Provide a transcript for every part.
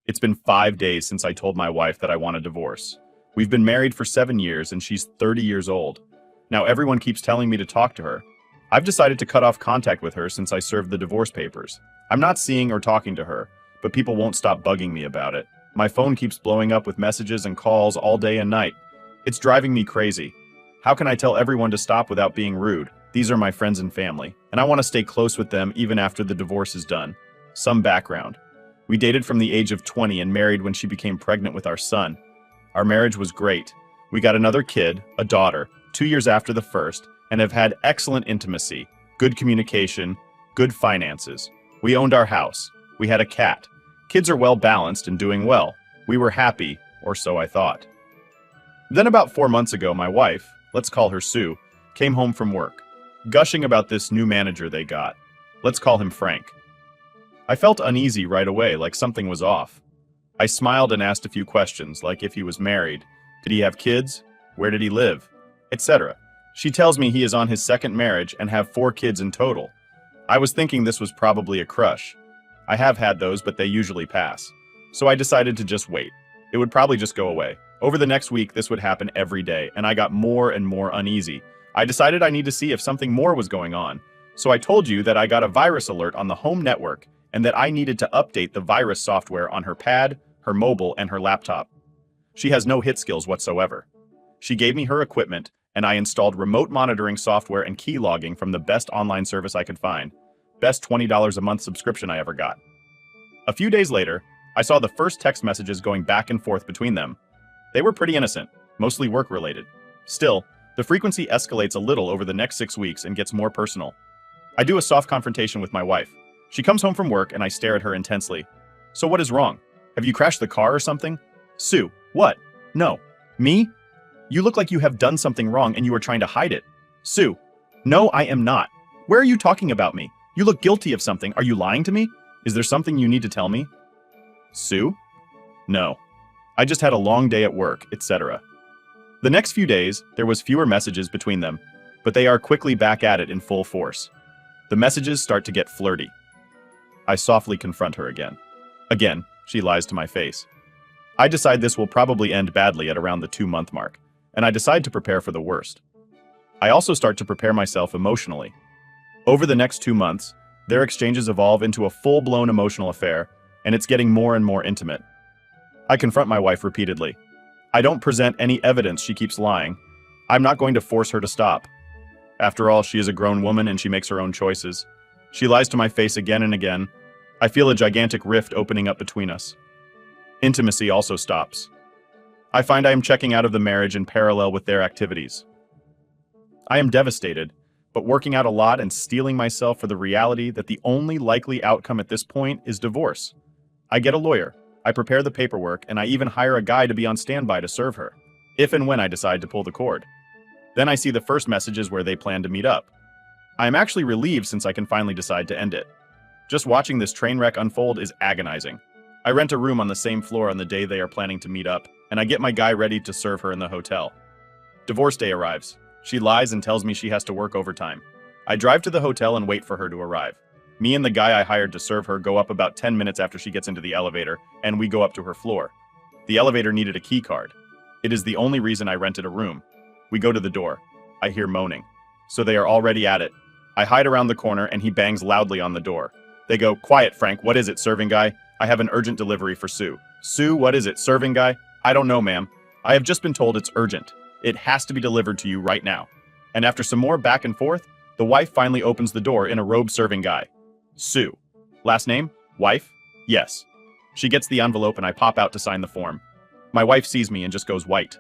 It's been 5 days since I told my wife that I want a divorce. We've been married for 7 years and she's 30 years old. Now everyone keeps telling me to talk to her. I've decided to cut off contact with her since I served the divorce papers. I'm not seeing or talking to her, but people won't stop bugging me about it. My phone keeps blowing up with messages and calls all day and night. It's driving me crazy. How can I tell everyone to stop without being rude? These are my friends and family, and I want to stay close with them even after the divorce is done. Some background. We dated from the age of 20 and married when she became pregnant with our son. Our marriage was great. We got another kid, a daughter, 2 years after the first, and have had excellent intimacy, good communication, good finances. We owned our house. We had a cat. Kids are well balanced and doing well. We were happy, or so I thought. Then about 4 months ago, my wife, let's call her Sue, came home from work, gushing about this new manager they got. Let's call him Frank. I felt uneasy right away, like something was off. I smiled and asked a few questions, like if he was married, did he have kids, where did he live, etc. She tells me he is on his second marriage and have 4 kids in total. I was thinking this was probably a crush. I have had those, but they usually pass. So I decided to just wait. It would probably just go away. Over the next week, this would happen every day, and I got more and more uneasy. I decided I need to see if something more was going on. So I told you that I got a virus alert on the home network and that I needed to update the virus software on her pad, her mobile, and her laptop. She has no hit skills whatsoever. She gave me her equipment, and I installed remote monitoring software and key logging from the best online service I could find. Best $20 a month subscription I ever got. A few days later, I saw the first text messages going back and forth between them. They were pretty innocent, mostly work-related. Still, the frequency escalates a little over the next 6 weeks and gets more personal. I do a soft confrontation with my wife. She comes home from work and I stare at her intensely. So what is wrong? Have you crashed the car or something? Sue, what? No. Me? You look like you have done something wrong and you are trying to hide it. Sue, no, I am not. Where are you talking about me? You look guilty of something. Are you lying to me? Is there something you need to tell me? Sue? No. I just had a long day at work, etc. The next few days, there was fewer messages between them, but they are quickly back at it in full force. The messages start to get flirty. I softly confront her again. Again, she lies to my face. I decide this will probably end badly at around the 2-month mark, and I decide to prepare for the worst. I also start to prepare myself emotionally. Over the next 2 months, their exchanges evolve into a full-blown emotional affair, and it's getting more and more intimate. I confront my wife repeatedly. I don't present any evidence she keeps lying. I'm not going to force her to stop. After all, she is a grown woman and she makes her own choices. She lies to my face again and again. I feel a gigantic rift opening up between us. Intimacy also stops. I find I am checking out of the marriage in parallel with their activities. I am devastated, but working out a lot and steeling myself for the reality that the only likely outcome at this point is divorce. I get a lawyer, I prepare the paperwork, and I even hire a guy to be on standby to serve her, if and when I decide to pull the cord. Then I see the first messages where they plan to meet up. I am actually relieved since I can finally decide to end it. Just watching this train wreck unfold is agonizing. I rent a room on the same floor on the day they are planning to meet up, and I get my guy ready to serve her in the hotel. Divorce day arrives. She lies and tells me she has to work overtime. I drive to the hotel and wait for her to arrive. Me and the guy I hired to serve her go up about 10 minutes after she gets into the elevator, and we go up to her floor. The elevator needed a key card. It is the only reason I rented a room. We go to the door. I hear moaning. So they are already at it. I hide around the corner and he bangs loudly on the door. They go, "Quiet, Frank, what is it, serving guy? I have an urgent delivery for Sue." "Sue, what is it, serving guy?" "I don't know, ma'am. I have just been told it's urgent. It has to be delivered to you right now." And after some more back and forth, the wife finally opens the door in a robed serving guy. Sue. Last name? Wife? Yes. She gets the envelope and I pop out to sign the form. My wife sees me and just goes white.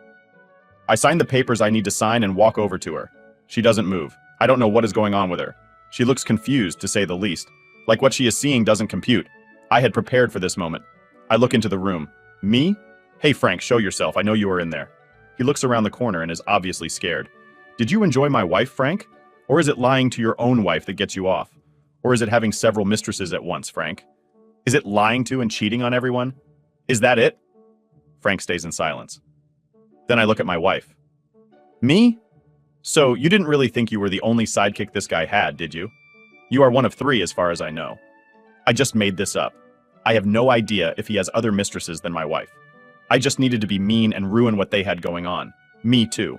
I sign the papers I need to sign and walk over to her. She doesn't move. I don't know what is going on with her. She looks confused, to say the least. Like what she is seeing doesn't compute. I had prepared for this moment. I look into the room. Me? "Hey Frank, show yourself. I know you are in there." He looks around the corner and is obviously scared. "Did you enjoy my wife, Frank? Or is it lying to your own wife that gets you off? Or is it having several mistresses at once, Frank? Is it lying to and cheating on everyone? Is that it?" Frank stays in silence. Then I look at my wife. "Me? So you didn't really think you were the only sidekick this guy had, did you? You are one of 3 as far as I know. I just made this up. I have no idea if he has other mistresses than my wife. I just needed to be mean and ruin what they had going on. Me too.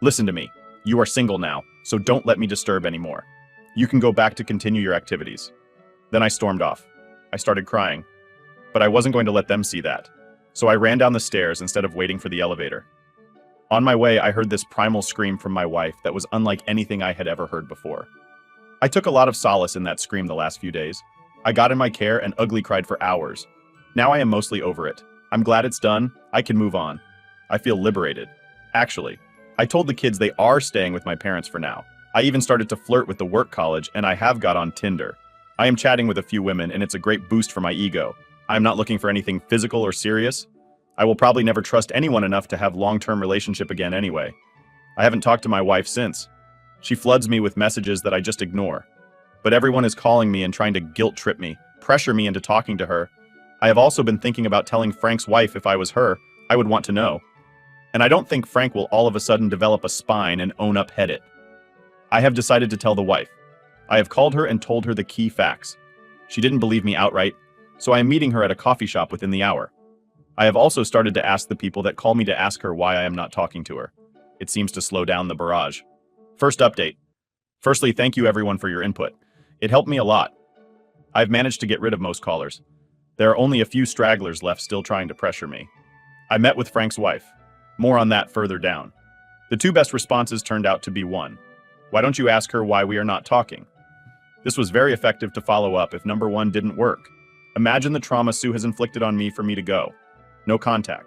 Listen to me. You are single now, so don't let me disturb anymore. You can go back to continue your activities. Then I stormed off. I started crying. But I wasn't going to let them see that. So I ran down the stairs instead of waiting for the elevator. On my way, I heard this primal scream from my wife that was unlike anything I had ever heard before. I took a lot of solace in that scream the last few days. I got in my care and ugly cried for hours. Now I am mostly over it. I'm glad it's done. I can move on. I feel liberated. Actually, I told the kids they are staying with my parents for now. I even started to flirt with the work college, and I have got on Tinder. I am chatting with a few women, and it's a great boost for my ego. I'm not looking for anything physical or serious. I will probably never trust anyone enough to have long-term relationship again anyway. I haven't talked to my wife since. She floods me with messages that I just ignore. But everyone is calling me and trying to guilt trip me, pressure me into talking to her. I have also been thinking about telling Frank's wife if I was her. I would want to know. And I don't think Frank will all of a sudden develop a spine and own up head it. I have decided to tell the wife. I have called her and told her the key facts. She didn't believe me outright, so I am meeting her at a coffee shop within the hour. I have also started to ask the people that call me to ask her why I am not talking to her. It seems to slow down the barrage. First update. Firstly, thank you everyone for your input. It helped me a lot. I've managed to get rid of most callers. There are only a few stragglers left still trying to pressure me. I met with Frank's wife. More on that further down. The two best responses turned out to be one. Why don't you ask her why we are not talking? This was very effective to follow up if number one didn't work. Imagine the trauma Sue has inflicted on me for me to go. No contact.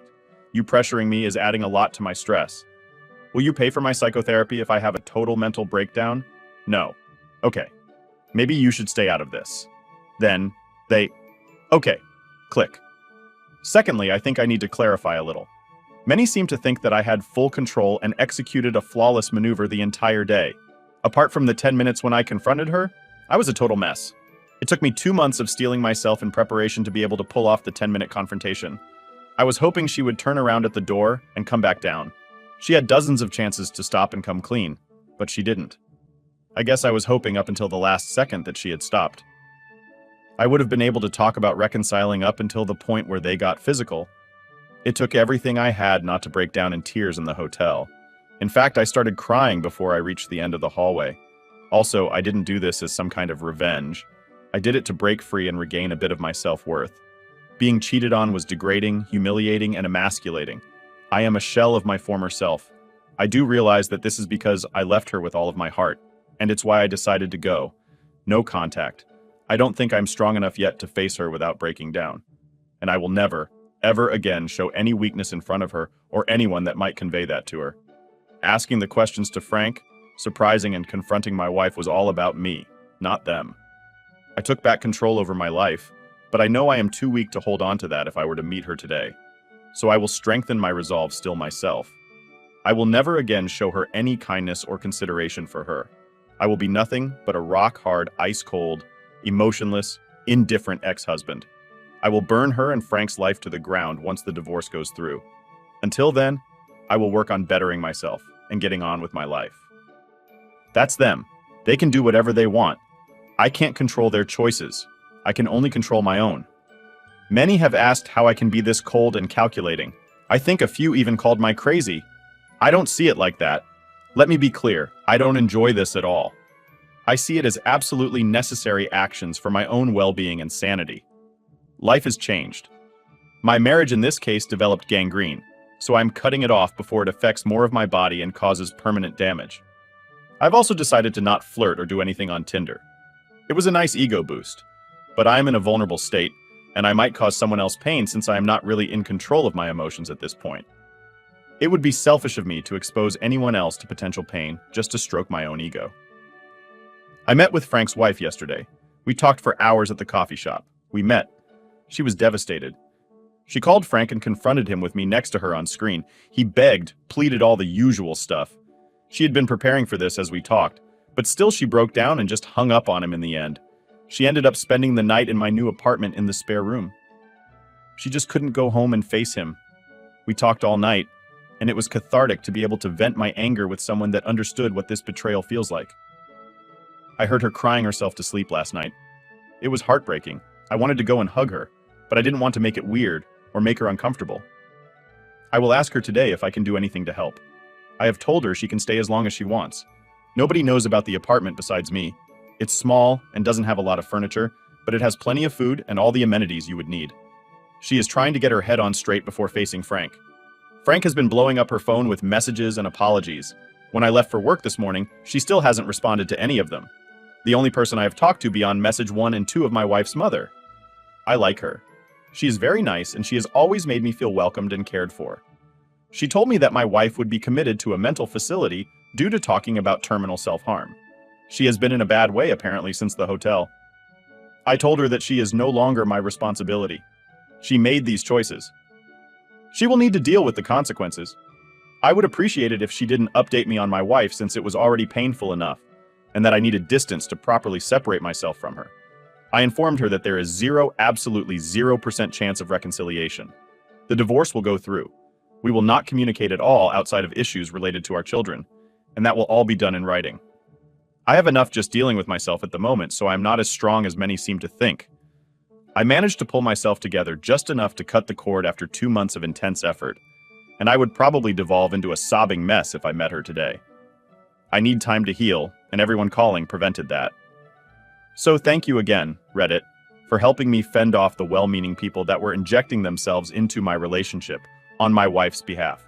You pressuring me is adding a lot to my stress. Will you pay for my psychotherapy if I have a total mental breakdown? No. Okay. Maybe you should stay out of this. Then, okay. Click. Secondly, I think I need to clarify a little. Many seem to think that I had full control and executed a flawless maneuver the entire day. Apart from the 10 minutes when I confronted her, I was a total mess. It took me 2 months of steeling myself in preparation to be able to pull off the 10-minute confrontation. I was hoping she would turn around at the door and come back down. She had dozens of chances to stop and come clean, but she didn't. I guess I was hoping up until the last second that she had stopped. I would have been able to talk about reconciling up until the point where they got physical. It took everything I had not to break down in tears in the hotel. In fact, I started crying before I reached the end of the hallway. Also, I didn't do this as some kind of revenge. I did it to break free and regain a bit of my self-worth. Being cheated on was degrading, humiliating, and emasculating. I am a shell of my former self. I do realize that this is because I left her with all of my heart, and it's why I decided to go. No contact. I don't think I'm strong enough yet to face her without breaking down. And I will never, ever again show any weakness in front of her or anyone that might convey that to her. Asking the questions to Frank, surprising and confronting my wife was all about me, not them. I took back control over my life, but I know I am too weak to hold on to that if I were to meet her today. So I will strengthen my resolve still myself. I will never again show her any kindness or consideration for her. I will be nothing but a rock-hard, ice-cold, emotionless, indifferent ex-husband. I will burn her and Frank's life to the ground once the divorce goes through. Until then, I will work on bettering myself and getting on with my life. That's them. They can do whatever they want. I can't control their choices. I can only control my own. Many have asked how I can be this cold and calculating. I think a few even called me crazy. I don't see it like that. Let me be clear, I don't enjoy this at all. I see it as absolutely necessary actions for my own well-being and sanity. Life has changed. My marriage in this case developed gangrene, so I'm cutting it off before it affects more of my body and causes permanent damage. I've also decided to not flirt or do anything on Tinder. It was a nice ego boost, but I am in a vulnerable state, and I might cause someone else pain since I am not really in control of my emotions at this point. It would be selfish of me to expose anyone else to potential pain just to stroke my own ego. I met with Frank's wife yesterday. We talked for hours at the coffee shop. We met. She was devastated. She called Frank and confronted him with me next to her on screen. He begged, pleaded all the usual stuff. She had been preparing for this as we talked, but still she broke down and just hung up on him in the end. She ended up spending the night in my new apartment in the spare room. She just couldn't go home and face him. We talked all night, and it was cathartic to be able to vent my anger with someone that understood what this betrayal feels like. I heard her crying herself to sleep last night. It was heartbreaking. I wanted to go and hug her, but I didn't want to make it weird or make her uncomfortable. I will ask her today if I can do anything to help. I have told her she can stay as long as she wants. Nobody knows about the apartment besides me. It's small and doesn't have a lot of furniture, but it has plenty of food and all the amenities you would need. She is trying to get her head on straight before facing Frank. Frank has been blowing up her phone with messages and apologies. When I left for work this morning, she still hasn't responded to any of them. The only person I have talked to beyond message 1 and 2 of my wife's mother. I like her. She is very nice and she has always made me feel welcomed and cared for. She told me that my wife would be committed to a mental facility due to talking about terminal self-harm. She has been in a bad way apparently since the hotel. I told her that she is no longer my responsibility. She made these choices. She will need to deal with the consequences. I would appreciate it if she didn't update me on my wife since it was already painful enough, and that I needed distance to properly separate myself from her. I informed her that there is absolutely 0% chance of reconciliation. The divorce will go through. We will not communicate at all outside of issues related to our children, and that will all be done in writing. I have enough just dealing with myself at the moment, so I am not as strong as many seem to think. I managed to pull myself together just enough to cut the cord after 2 months of intense effort, and I would probably devolve into a sobbing mess if I met her today. I need time to heal, and everyone calling prevented that. So thank you again, Reddit, for helping me fend off the well-meaning people that were injecting themselves into my relationship on my wife's behalf.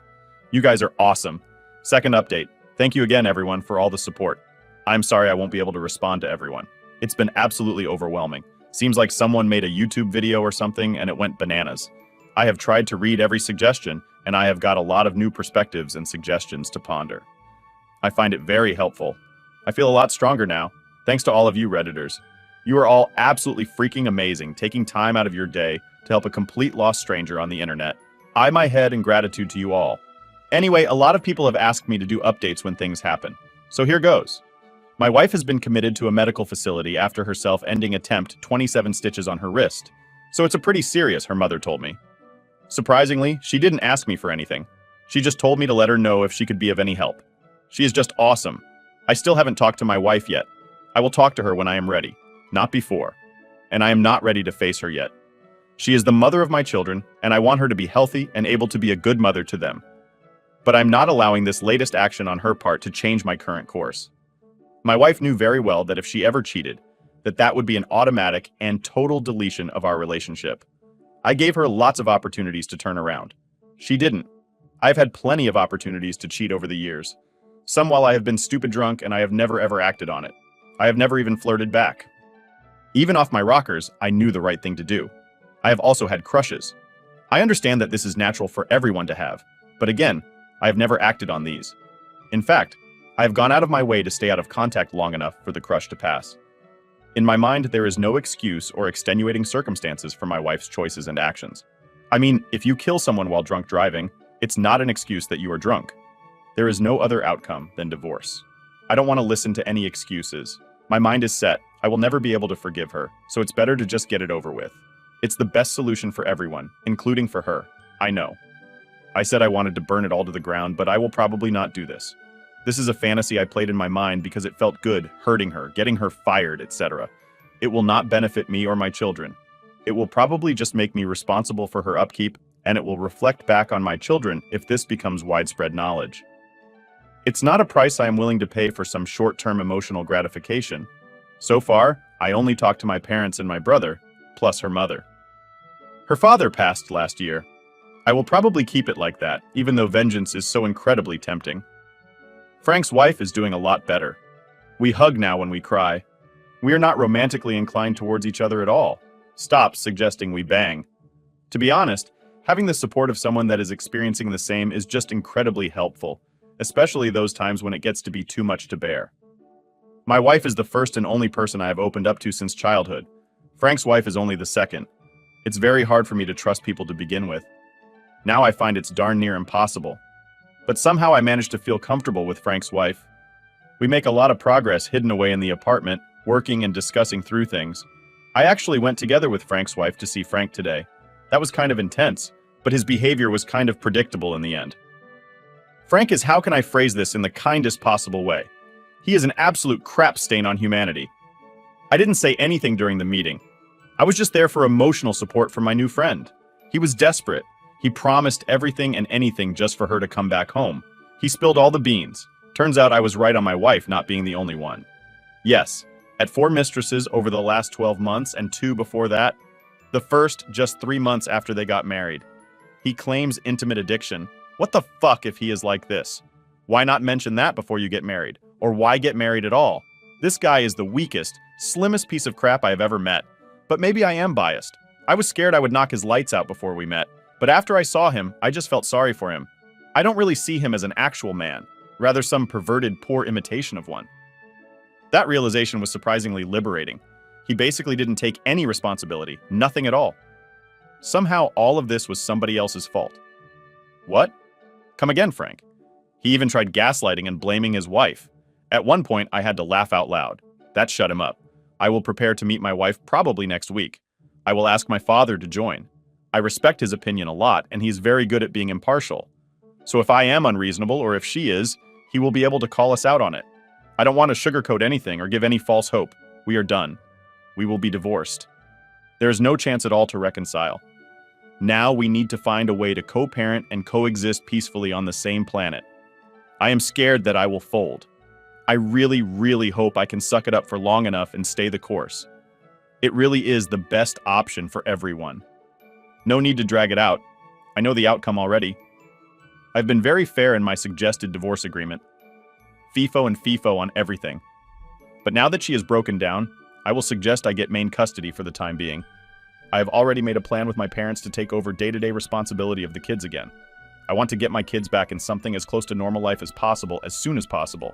You guys are awesome. Second update. Thank you again, everyone, for all the support. I'm sorry I won't be able to respond to everyone. It's been absolutely overwhelming. Seems like someone made a YouTube video or something and it went bananas. I have tried to read every suggestion, and I have got a lot of new perspectives and suggestions to ponder. I find it very helpful. I feel a lot stronger now, thanks to all of you Redditors. You are all absolutely freaking amazing, taking time out of your day to help a complete lost stranger on the internet. My head in gratitude to you all. Anyway, a lot of people have asked me to do updates when things happen. So here goes. My wife has been committed to a medical facility after her self-ending attempt 27 stitches on her wrist. So it's a pretty serious, her mother told me. Surprisingly, she didn't ask me for anything. She just told me to let her know if she could be of any help. She is just awesome. I still haven't talked to my wife yet. I will talk to her when I am ready, not before. And I am not ready to face her yet. She is the mother of my children, and I want her to be healthy and able to be a good mother to them. But I'm not allowing this latest action on her part to change my current course. My wife knew very well that if she ever cheated, that would be an automatic and total deletion of our relationship. I gave her lots of opportunities to turn around. She didn't. I've had plenty of opportunities to cheat over the years. Some while I have been stupid drunk and I have never ever acted on it. I have never even flirted back. Even off my rockers, I knew the right thing to do. I have also had crushes. I understand that this is natural for everyone to have, but again, I have never acted on these. In fact, I have gone out of my way to stay out of contact long enough for the crush to pass. In my mind, there is no excuse or extenuating circumstances for my wife's choices and actions. I mean, if you kill someone while drunk driving, it's not an excuse that you are drunk. There is no other outcome than divorce. I don't want to listen to any excuses. My mind is set. I will never be able to forgive her, so it's better to just get it over with. It's the best solution for everyone, including for her. I know. I said I wanted to burn it all to the ground, but I will probably not do this. This is a fantasy I played in my mind because it felt good, hurting her, getting her fired, etc. It will not benefit me or my children. It will probably just make me responsible for her upkeep, and it will reflect back on my children if this becomes widespread knowledge. It's not a price I am willing to pay for some short-term emotional gratification. So far, I only talked to my parents and my brother, plus her mother. Her father passed last year. I will probably keep it like that, even though vengeance is so incredibly tempting. Frank's wife is doing a lot better. We hug now when we cry. We are not romantically inclined towards each other at all. Stop suggesting we bang. To be honest, having the support of someone that is experiencing the same is just incredibly helpful, especially those times when it gets to be too much to bear. My wife is the first and only person I have opened up to since childhood. Frank's wife is only the second. It's very hard for me to trust people to begin with. Now I find it's darn near impossible. But somehow I managed to feel comfortable with Frank's wife. We make a lot of progress hidden away in the apartment, working and discussing through things. I actually went together with Frank's wife to see Frank today. That was kind of intense, but his behavior was kind of predictable in the end. Frank is, how can I phrase this in the kindest possible way? He is an absolute crap stain on humanity. I didn't say anything during the meeting. I was just there for emotional support from my new friend. He was desperate. He promised everything and anything just for her to come back home. He spilled all the beans. Turns out I was right on my wife not being the only one. Yes, at 4 mistresses over the last 12 months and 2 before that. The first just 3 months after they got married. He claims intimate addiction. What the fuck if he is like this? Why not mention that before you get married? Or why get married at all? This guy is the weakest, slimmest piece of crap I have ever met. But maybe I am biased. I was scared I would knock his lights out before we met. But after I saw him, I just felt sorry for him. I don't really see him as an actual man, rather some perverted, poor imitation of one. That realization was surprisingly liberating. He basically didn't take any responsibility, nothing at all. Somehow all of this was somebody else's fault. What? Come again, Frank. He even tried gaslighting and blaming his wife. At one point, I had to laugh out loud. That shut him up. I will prepare to meet my wife probably next week. I will ask my father to join. I respect his opinion a lot, and he's very good at being impartial. So if I am unreasonable, or if she is, he will be able to call us out on it. I don't want to sugarcoat anything or give any false hope. We are done. We will be divorced. There is no chance at all to reconcile. Now we need to find a way to co-parent and coexist peacefully on the same planet. I am scared that I will fold. I really, really hope I can suck it up for long enough and stay the course. It really is the best option for everyone. No need to drag it out. I know the outcome already. I've been very fair in my suggested divorce agreement. FIFO and FIFO on everything. But now that she has broken down, I will suggest I get main custody for the time being. I have already made a plan with my parents to take over day-to-day responsibility of the kids again. I want to get my kids back in something as close to normal life as possible as soon as possible.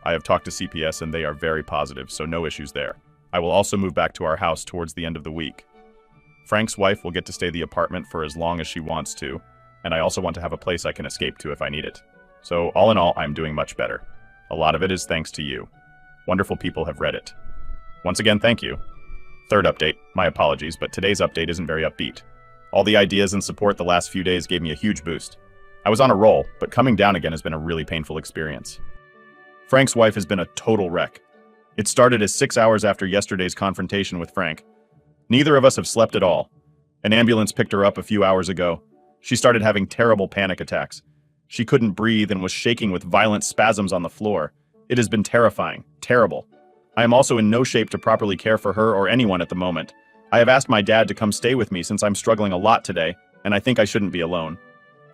I have talked to CPS and they are very positive, so no issues there. I will also move back to our house towards the end of the week. Frank's wife will get to stay the apartment for as long as she wants to, and I also want to have a place I can escape to if I need it. So all in all, I'm doing much better. A lot of it is thanks to you. Wonderful people have read it. Once again, thank you. Third update, my apologies, but today's update isn't very upbeat. All the ideas and support the last few days gave me a huge boost. I was on a roll, but coming down again has been a really painful experience. Frank's wife has been a total wreck. It started as 6 hours after yesterday's confrontation with Frank. Neither of us have slept at all. An ambulance picked her up a few hours ago. She started having terrible panic attacks. She couldn't breathe and was shaking with violent spasms on the floor. It has been terrifying, terrible. I am also in no shape to properly care for her or anyone at the moment. I have asked my dad to come stay with me since I'm struggling a lot today, and I think I shouldn't be alone.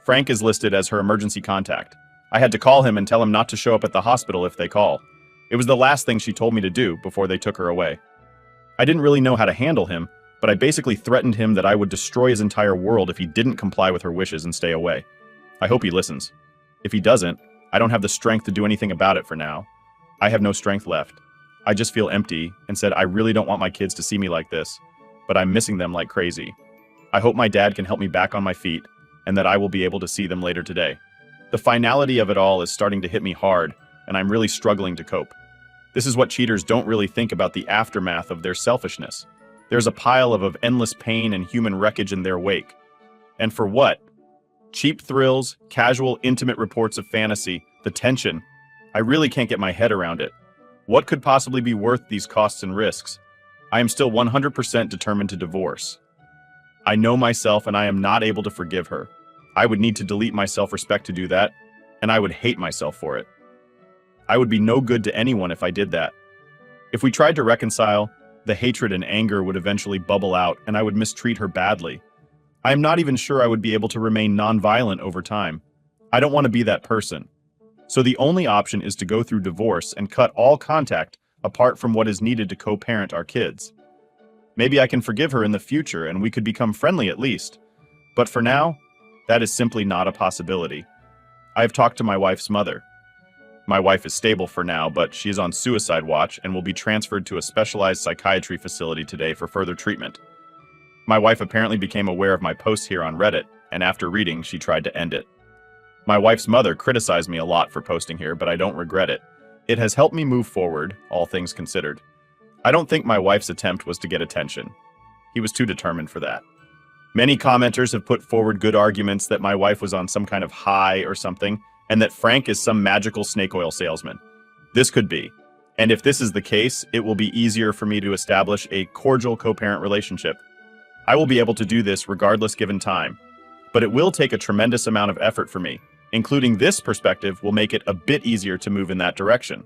Frank is listed as her emergency contact. I had to call him and tell him not to show up at the hospital if they call. It was the last thing she told me to do before they took her away. I didn't really know how to handle him, but I basically threatened him that I would destroy his entire world if he didn't comply with her wishes and stay away. I hope he listens. If he doesn't, I don't have the strength to do anything about it for now. I have no strength left. I just feel empty and said I really don't want my kids to see me like this, but I'm missing them like crazy. I hope my dad can help me back on my feet and that I will be able to see them later today. The finality of it all is starting to hit me hard, and I'm really struggling to cope. This is what cheaters don't really think about, the aftermath of their selfishness. There's a pile of endless pain and human wreckage in their wake. And for what? Cheap thrills, casual, intimate reports of fantasy, the tension. I really can't get my head around it. What could possibly be worth these costs and risks? I am still 100% determined to divorce. I know myself and I am not able to forgive her. I would need to delete my self-respect to do that, and I would hate myself for it. I would be no good to anyone if I did that. If we tried to reconcile, the hatred and anger would eventually bubble out and I would mistreat her badly. I am not even sure I would be able to remain nonviolent over time. I don't want to be that person. So the only option is to go through divorce and cut all contact apart from what is needed to co-parent our kids. Maybe I can forgive her in the future and we could become friendly at least. But for now, that is simply not a possibility. I have talked to my wife's mother. My wife is stable for now, but she is on suicide watch and will be transferred to a specialized psychiatry facility today for further treatment. My wife apparently became aware of my post here on Reddit, and after reading, she tried to end it. My wife's mother criticized me a lot for posting here, but I don't regret it. It has helped me move forward, all things considered. I don't think my wife's attempt was to get attention. He was too determined for that. Many commenters have put forward good arguments that my wife was on some kind of high or something, and that Frank is some magical snake oil salesman. This could be. And if this is the case, it will be easier for me to establish a cordial co-parent relationship. I will be able to do this regardless given time, but it will take a tremendous amount of effort for me. Including this perspective will make it a bit easier to move in that direction.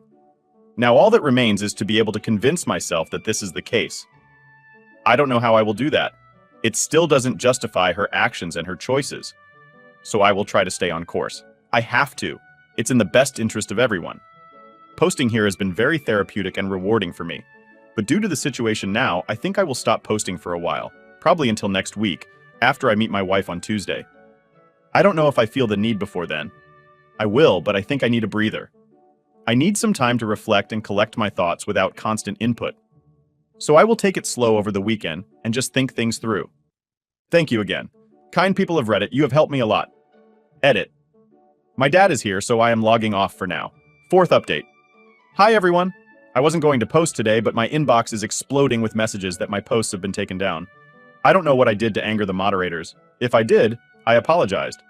Now all that remains is to be able to convince myself that this is the case. I don't know how I will do that. It still doesn't justify her actions and her choices. So I will try to stay on course. I have to. It's in the best interest of everyone. Posting here has been very therapeutic and rewarding for me. But due to the situation now, I think I will stop posting for a while, probably until next week, after I meet my wife on Tuesday. I don't know if I feel the need before then. I will, but I think I need a breather. I need some time to reflect and collect my thoughts without constant input. So I will take it slow over the weekend and just think things through. Thank you again. Kind people of Reddit, you have helped me a lot. Edit. My dad is here, so I am logging off for now. Fourth update. Hi everyone. I wasn't going to post today, but my inbox is exploding with messages that my posts have been taken down. I don't know what I did to anger the moderators. If I did, I apologized.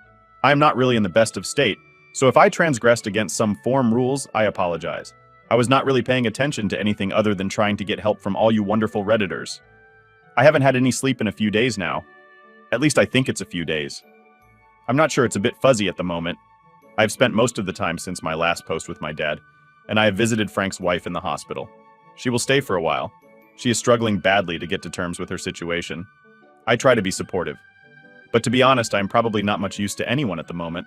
I am not really in the best of state, so if I transgressed against some form rules, I apologize. I was not really paying attention to anything other than trying to get help from all you wonderful Redditors. I haven't had any sleep in a few days now. At least I think it's a few days. I'm not sure, it's a bit fuzzy at the moment. I've spent most of the time since my last post with my dad, and I have visited Frank's wife in the hospital. She will stay for a while. She is struggling badly to get to terms with her situation. I try to be supportive. But to be honest, I'm probably not much use to anyone at the moment.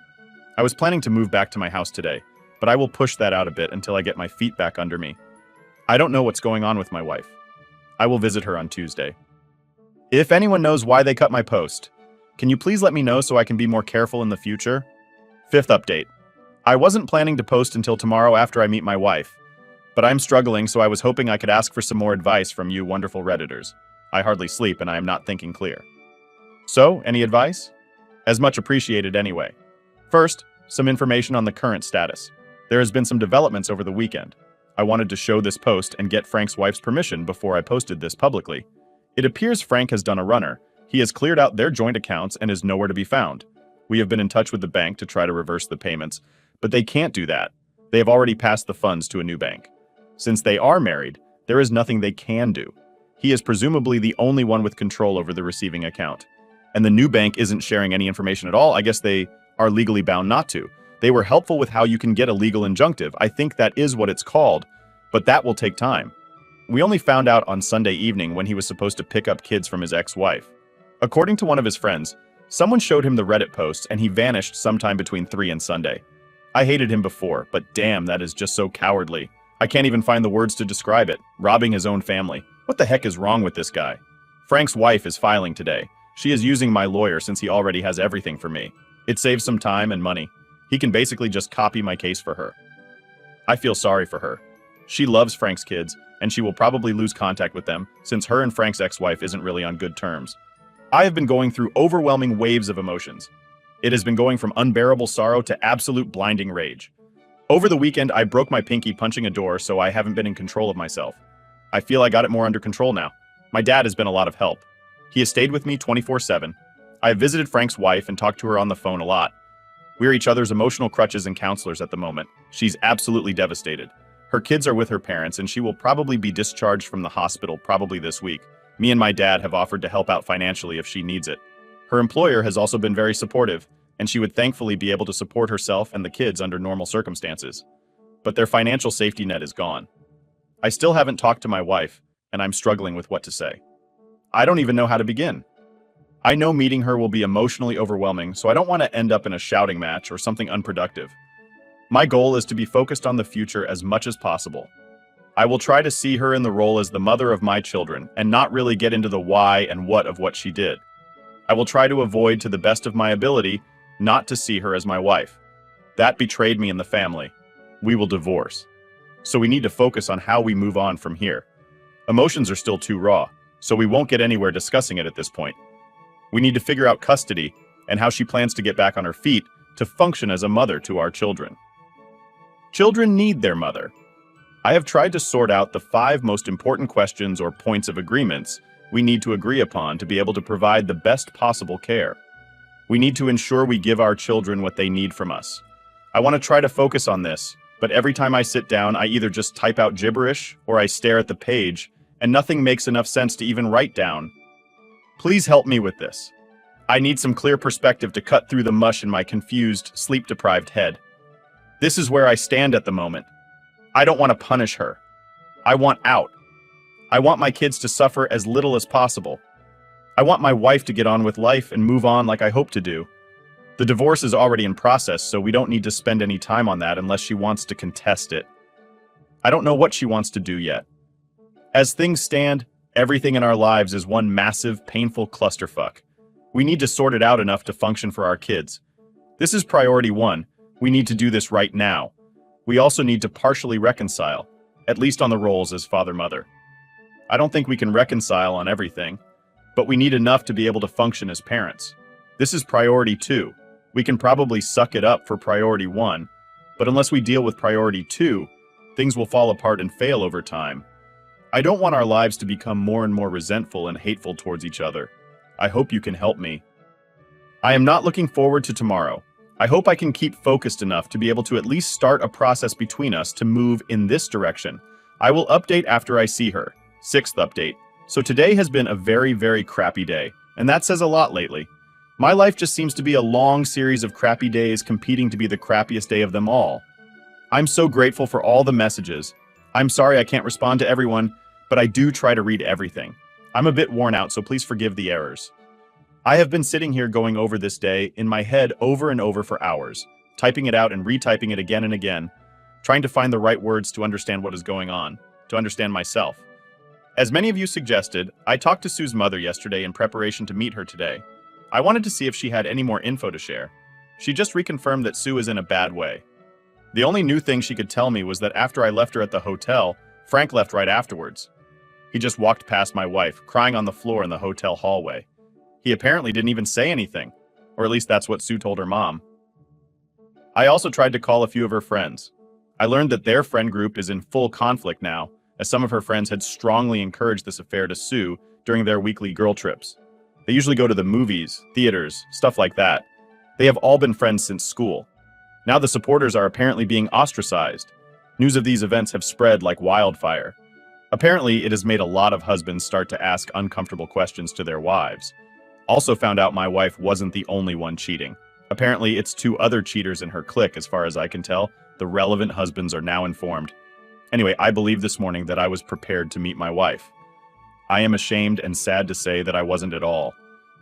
I was planning to move back to my house today, but I will push that out a bit until I get my feet back under me. I don't know what's going on with my wife. I will visit her on Tuesday. If anyone knows why they cut my post, can you please let me know so I can be more careful in the future? Fifth update. I wasn't planning to post until tomorrow after I meet my wife, but I'm struggling, so I was hoping I could ask for some more advice from you wonderful Redditors. I hardly sleep and I am not thinking clear. So, any advice? As much appreciated anyway. First, some information on the current status. There has been some developments over the weekend. I wanted to show this post and get Frank's wife's permission before I posted this publicly. It appears Frank has done a runner. He has cleared out their joint accounts and is nowhere to be found. We have been in touch with the bank to try to reverse the payments, but they can't do that. They have already passed the funds to a new bank. Since they are married, there is nothing they can do. He is presumably the only one with control over the receiving account. And the new bank isn't sharing any information at all. I guess they are legally bound not to. They were helpful with how you can get a legal injunctive. I think that is what it's called, but that will take time. We only found out on Sunday evening when he was supposed to pick up kids from his ex-wife. According to one of his friends, someone showed him the Reddit posts and he vanished sometime between 3 and Sunday. I hated him before, but damn, that is just so cowardly. I can't even find the words to describe it. Robbing his own family. What the heck is wrong with this guy? Frank's wife is filing today. She is using my lawyer since he already has everything for me. It saves some time and money. He can basically just copy my case for her. I feel sorry for her. She loves Frank's kids, and she will probably lose contact with them since her and Frank's ex-wife isn't really on good terms. I have been going through overwhelming waves of emotions. It has been going from unbearable sorrow to absolute blinding rage. Over the weekend, I broke my pinky punching a door, so I haven't been in control of myself. I feel I got it more under control now. My dad has been a lot of help. He has stayed with me 24/7. I have visited Frank's wife and talked to her on the phone a lot. We're each other's emotional crutches and counselors at the moment. She's absolutely devastated. Her kids are with her parents, and she will probably be discharged from the hospital probably this week. Me and my dad have offered to help out financially if she needs it. Her employer has also been very supportive, and she would thankfully be able to support herself and the kids under normal circumstances. But their financial safety net is gone. I still haven't talked to my wife, and I'm struggling with what to say. I don't even know how to begin. I know meeting her will be emotionally overwhelming, so I don't want to end up in a shouting match or something unproductive. My goal is to be focused on the future as much as possible. I will try to see her in the role as the mother of my children and not really get into the why and what of what she did. I will try to avoid, to the best of my ability, not to see her as my wife. That betrayed me in the family. We will divorce. So we need to focus on how we move on from here. Emotions are still too raw, so we won't get anywhere discussing it at this point. We need to figure out custody and how she plans to get back on her feet to function as a mother to our children. Children need their mother. I have tried to sort out the 5 most important questions or points of agreements we need to agree upon to be able to provide the best possible care. We need to ensure we give our children what they need from us. I want to try to focus on this, But every time I sit down, I either just type out gibberish or I stare at the page, and nothing makes enough sense to even write down. Please help me with this. I need some clear perspective to cut through the mush in my confused, sleep-deprived head. This is where I stand at the moment. I don't want to punish her. I want out. I want my kids to suffer as little as possible. I want my wife to get on with life and move on like I hope to do. The divorce is already in process, so we don't need to spend any time on that unless she wants to contest it. I don't know what she wants to do yet. As things stand, everything in our lives is one massive, painful clusterfuck. We need to sort it out enough to function for our kids. This is priority one. We need to do this right now. We also need to partially reconcile, at least on the roles as father-mother. I don't think we can reconcile on everything, but we need enough to be able to function as parents. This is priority two. We can probably suck it up for priority one, but unless we deal with priority two, things will fall apart and fail over time. I don't want our lives to become more and more resentful and hateful towards each other. I hope you can help me. I am not looking forward to tomorrow. I hope I can keep focused enough to be able to at least start a process between us to move in this direction. I will update after I see her. 6th update. So today has been a very, very crappy day, and that says a lot lately. My life just seems to be a long series of crappy days competing to be the crappiest day of them all. I'm so grateful for all the messages. I'm sorry I can't respond to everyone, but I do try to read everything. I'm a bit worn out, so please forgive the errors. I have been sitting here going over this day in my head over and over for hours, typing it out and retyping it again and again, trying to find the right words to understand what is going on, to understand myself. As many of you suggested, I talked to Sue's mother yesterday in preparation to meet her today. I wanted to see if she had any more info to share. She just reconfirmed that Sue is in a bad way. The only new thing she could tell me was that after I left her at the hotel, Frank left right afterwards. He just walked past my wife, crying on the floor in the hotel hallway. He apparently didn't even say anything, or at least that's what Sue told her mom. I also tried to call a few of her friends. I learned that their friend group is in full conflict now, as some of her friends had strongly encouraged this affair to Sue during their weekly girl trips. They usually go to the movies, theaters, stuff like that. They have all been friends since school. Now the supporters are apparently being ostracized. News of these events have spread like wildfire. Apparently, it has made a lot of husbands start to ask uncomfortable questions to their wives. Also found out my wife wasn't the only one cheating. Apparently, it's 2 other cheaters in her clique, as far as I can tell. The relevant husbands are now informed. Anyway, I believe this morning that I was prepared to meet my wife. I am ashamed and sad to say that I wasn't at all.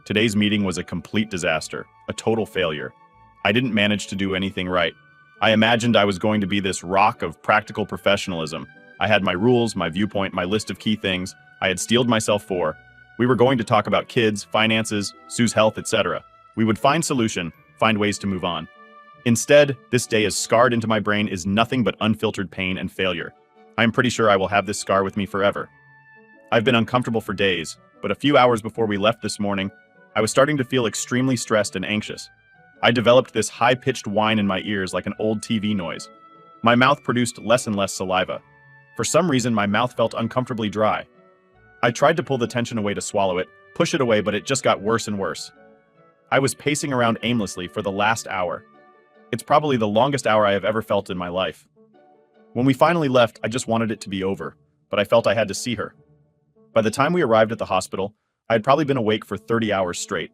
Today's meeting was a complete disaster, a total failure. I didn't manage to do anything right. I imagined I was going to be this rock of practical professionalism. I had my rules, my viewpoint, my list of key things I had steeled myself for. We were going to talk about kids, finances, Sue's health, etc. We would find solution, find ways to move on. Instead, this day is scarred into my brain is nothing but unfiltered pain and failure. I am pretty sure I will have this scar with me forever. I've been uncomfortable for days, but a few hours before we left this morning, I was starting to feel extremely stressed and anxious. I developed this high-pitched whine in my ears like an old TV noise. My mouth produced less and less saliva. For some reason, my mouth felt uncomfortably dry. I tried to pull the tension away to swallow it, push it away, but it just got worse and worse. I was pacing around aimlessly for the last hour. It's probably the longest hour I have ever felt in my life. When we finally left, I just wanted it to be over, but I felt I had to see her. By the time we arrived at the hospital, I had probably been awake for 30 hours straight.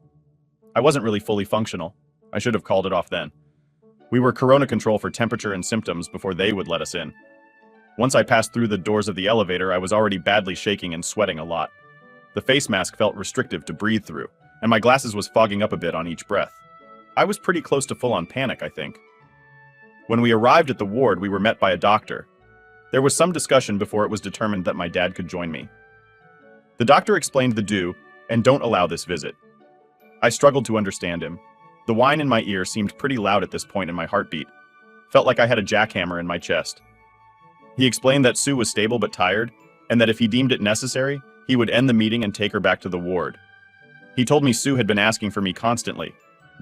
I wasn't really fully functional. I should have called it off then. We were corona control for temperature and symptoms before they would let us in. Once I passed through the doors of the elevator, I was already badly shaking and sweating a lot. The face mask felt restrictive to breathe through, and my glasses was fogging up a bit on each breath. I was pretty close to full-on panic, I think. When we arrived at the ward, we were met by a doctor. There was some discussion before it was determined that my dad could join me. The doctor explained the do and don't allow this visit. I struggled to understand him. The whine in my ear seemed pretty loud at this point in my heartbeat. Felt like I had a jackhammer in my chest. He explained that Sue was stable but tired, and that if he deemed it necessary, he would end the meeting and take her back to the ward. He told me Sue had been asking for me constantly,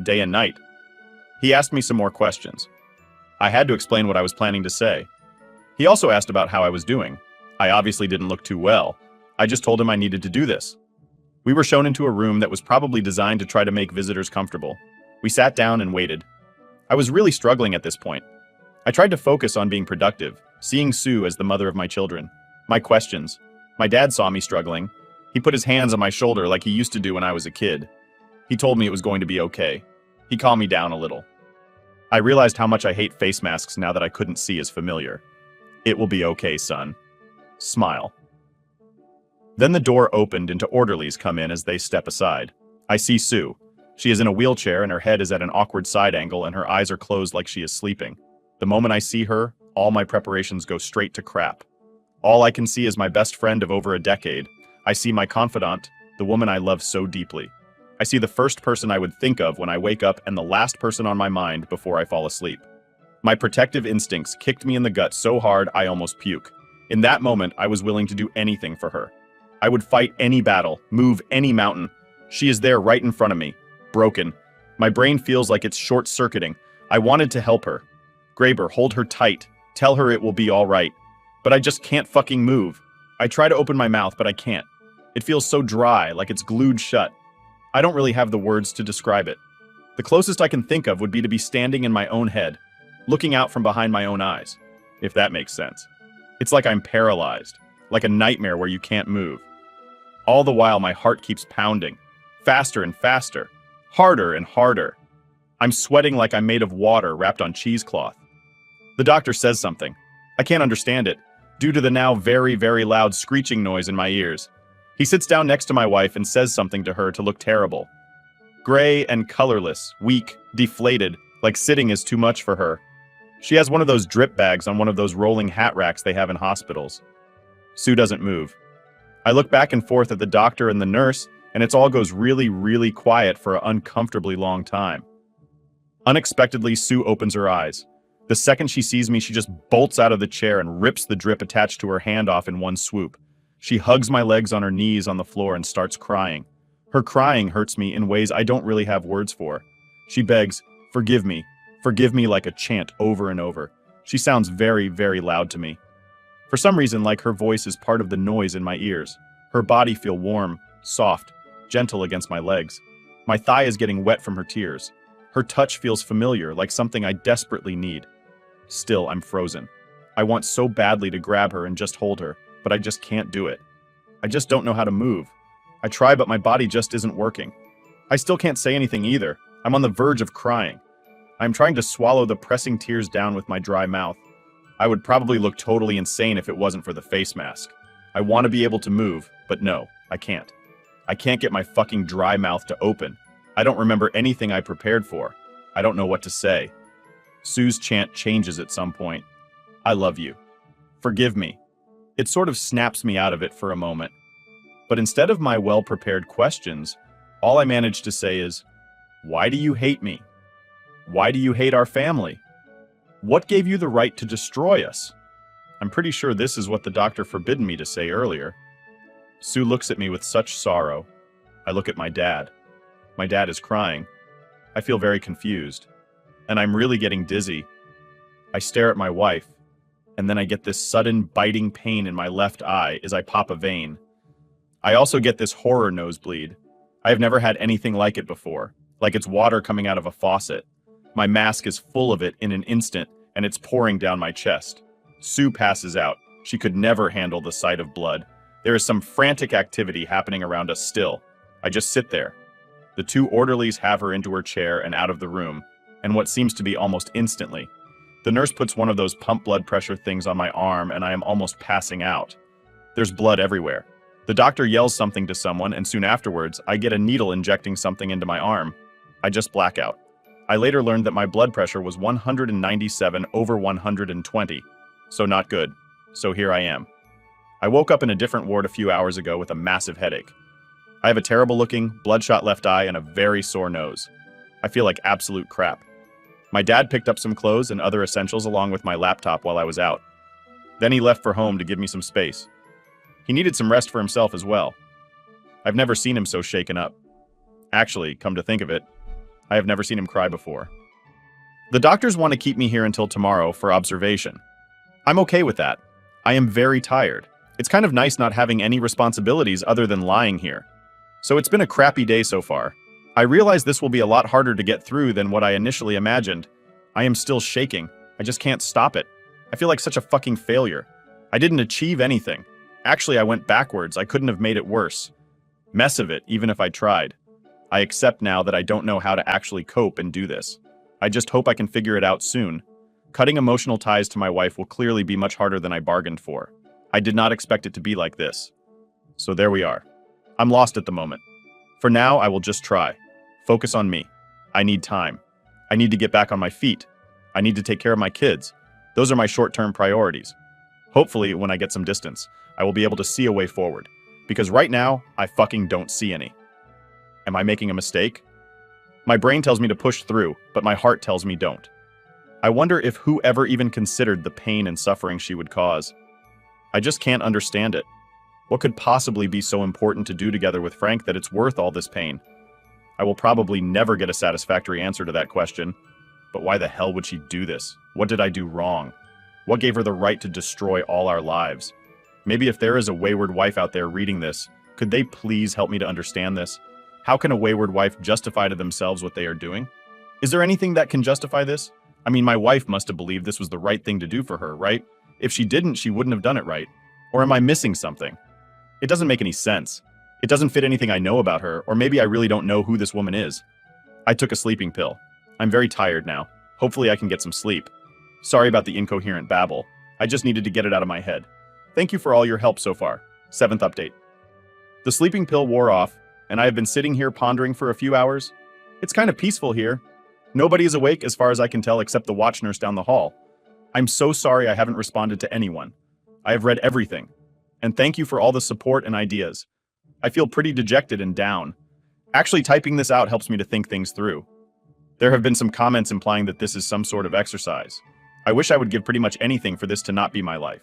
day and night. He asked me some more questions. I had to explain what I was planning to say. He also asked about how I was doing. I obviously didn't look too well. I just told him I needed to do this. We were shown into a room that was probably designed to try to make visitors comfortable. We sat down and waited. I was really struggling at this point. I tried to focus on being productive, seeing Sue as the mother of my children. My questions. My dad saw me struggling. He put his hands on my shoulder like he used to do when I was a kid. He told me it was going to be okay. He calmed me down a little. I realized how much I hate face masks now that I couldn't see as familiar. It will be okay, son. Smile. Then the door opened and orderlies come in as they step aside. I see Sue. She is in a wheelchair and her head is at an awkward side angle and her eyes are closed like she is sleeping. The moment I see her, all my preparations go straight to crap. All I can see is my best friend of over a decade. I see my confidant, the woman I love so deeply. I see the first person I would think of when I wake up and the last person on my mind before I fall asleep. My protective instincts kicked me in the gut so hard I almost puke. In that moment, I was willing to do anything for her. I would fight any battle, move any mountain. She is there right in front of me, broken. My brain feels like it's short-circuiting. I wanted to help her. Graber, hold her tight. Tell her it will be all right. But I just can't fucking move. I try to open my mouth, but I can't. It feels so dry, like it's glued shut. I don't really have the words to describe it. The closest I can think of would be to be standing in my own head, looking out from behind my own eyes, if that makes sense. It's like I'm paralyzed, like a nightmare where you can't move. All the while, my heart keeps pounding, faster and faster, harder and harder. I'm sweating like I'm made of water wrapped on cheesecloth. The doctor says something. I can't understand it, due to the now very, very loud screeching noise in my ears. He sits down next to my wife and says something to her to look terrible. Gray and colorless, weak, deflated, like sitting is too much for her. She has one of those drip bags on one of those rolling hat racks they have in hospitals. Sue doesn't move. I look back and forth at the doctor and the nurse, and it all goes really, really quiet for an uncomfortably long time. Unexpectedly, Sue opens her eyes. The second she sees me, she just bolts out of the chair and rips the drip attached to her hand off in one swoop. She hugs my legs on her knees on the floor and starts crying. Her crying hurts me in ways I don't really have words for. She begs, forgive me like a chant over and over. She sounds very, very loud to me. For some reason, like her voice is part of the noise in my ears. Her body feels warm, soft, gentle against my legs. My thigh is getting wet from her tears. Her touch feels familiar, like something I desperately need. Still, I'm frozen. I want so badly to grab her and just hold her, but I just can't do it. I just don't know how to move. I try, but my body just isn't working. I still can't say anything either. I'm on the verge of crying. I'm trying to swallow the pressing tears down with my dry mouth. I would probably look totally insane if it wasn't for the face mask. I want to be able to move, but no, I can't. I can't get my fucking dry mouth to open. I don't remember anything I prepared for. I don't know what to say. Sue's chant changes at some point. I love you. Forgive me. It sort of snaps me out of it for a moment. But instead of my well-prepared questions, all I manage to say is, why do you hate me? Why do you hate our family? What gave you the right to destroy us? I'm pretty sure this is what the doctor forbidden me to say earlier. Sue looks at me with such sorrow. I look at my dad. My dad is crying. I feel very confused. And I'm really getting dizzy. I stare at my wife. And then I get this sudden biting pain in my left eye as I pop a vein. I also get this horror nosebleed. I have never had anything like it before, like it's water coming out of a faucet. My mask is full of it in an instant, and it's pouring down my chest. Sue passes out. She could never handle the sight of blood. There is some frantic activity happening around us still. I just sit there. The two orderlies have her into her chair and out of the room, and what seems to be almost instantly. The nurse puts one of those pump blood pressure things on my arm, and I am almost passing out. There's blood everywhere. The doctor yells something to someone, and soon afterwards, I get a needle injecting something into my arm. I just black out. I later learned that my blood pressure was 197/120, so not good. So here I am. I woke up in a different ward a few hours ago with a massive headache. I have a terrible-looking, bloodshot left eye and a very sore nose. I feel like absolute crap. My dad picked up some clothes and other essentials along with my laptop while I was out. Then he left for home to give me some space. He needed some rest for himself as well. I've never seen him so shaken up. Actually, come to think of it, I have never seen him cry before. The doctors want to keep me here until tomorrow for observation. I'm okay with that. I am very tired. It's kind of nice not having any responsibilities other than lying here. So it's been a crappy day so far. I realize this will be a lot harder to get through than what I initially imagined. I am still shaking, I just can't stop it. I feel like such a fucking failure. I didn't achieve anything. Actually, I went backwards. I couldn't have made it worse. Mess of it, even if I tried. I accept now that I don't know how to actually cope and do this. I just hope I can figure it out soon. Cutting emotional ties to my wife will clearly be much harder than I bargained for. I did not expect it to be like this. So there we are. I'm lost at the moment. For now, I will just try. Focus on me. I need time. I need to get back on my feet. I need to take care of my kids. Those are my short-term priorities. Hopefully, when I get some distance, I will be able to see a way forward. Because right now, I fucking don't see any. Am I making a mistake? My brain tells me to push through, but my heart tells me don't. I wonder if whoever even considered the pain and suffering she would cause. I just can't understand it. What could possibly be so important to do together with Frank that it's worth all this pain? I will probably never get a satisfactory answer to that question. But why the hell would she do this? What did I do wrong? What gave her the right to destroy all our lives? Maybe if there is a wayward wife out there reading this, could they please help me to understand this? How can a wayward wife justify to themselves what they are doing? Is there anything that can justify this? I mean, my wife must have believed this was the right thing to do for her, right? If she didn't, she wouldn't have done it right. Or am I missing something? It doesn't make any sense. It doesn't fit anything I know about her, or maybe I really don't know who this woman is. I took a sleeping pill. I'm very tired now. Hopefully I can get some sleep. Sorry about the incoherent babble. I just needed to get it out of my head. Thank you for all your help so far. 7th update. The sleeping pill wore off, and I have been sitting here pondering for a few hours. It's kind of peaceful here. Nobody is awake as far as I can tell except the watch nurse down the hall. I'm so sorry I haven't responded to anyone. I have read everything. And thank you for all the support and ideas. I feel pretty dejected and down. Actually, typing this out helps me to think things through. There have been some comments implying that this is some sort of exercise. I wish I would give pretty much anything for this to not be my life.